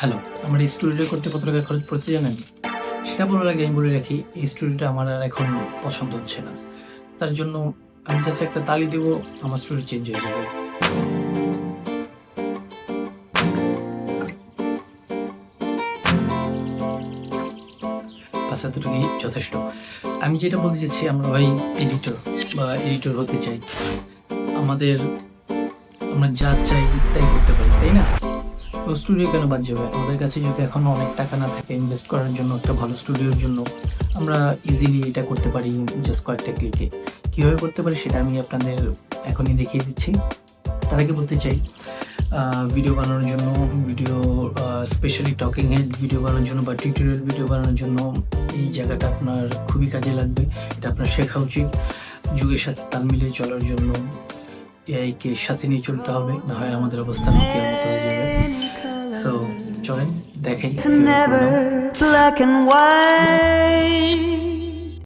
Hello, আমার এই স্টুডিওটা করতে কত টাকা খরচ পড়েছে জানেন? সেটা বলার আগে আমি বলে রাখি, এই স্টুডিওটা আমার আর এখন পছন্দ হচ্ছে না। তার জন্য আমি জাস্ট একটা তালি দেব, আমার স্টুডিও চেঞ্জ হয়ে যাবে। বাস এতটুকুই যথেষ্ট। আমি যেটা বলতে চাচ্ছি, আমরা ভাই এডিটর হতে চাই। আমাদের আমরা যা চাই তাই করতে পারি, তাই না? তো স্টুডিও কেন বাদ যাবে? আমাদের কাছে যদি এখনো অনেক টাকা না থাকে ইনভেস্ট করার জন্য একটা ভালো স্টুডিওর জন্য, আমরা ইজিলি এটা করতে পারি জাস্ট কয়েকটা ক্লিকে। কীভাবে করতে পারি সেটা আমি আপনাদের এখনই দেখিয়ে দিচ্ছি। তার আগে বলতে চাই, ভিডিও বানানোর জন্য, video specially talking head video বানানোর জন্য বা টিউটোরিয়াল ভিডিও বানানোর জন্য এই জায়গাটা আপনার খুবই কাজে লাগবে। এটা আপনার শেখা উচিত। যুগের সাথে তাল মিলিয়ে চলার জন্য এআইকে সাথে নিয়ে চলতে হবে, না হয় আমাদের অবস্থা নোকিয়ার মতো হয়ে যাবে। সো চলেন দেখাই It's never black and white.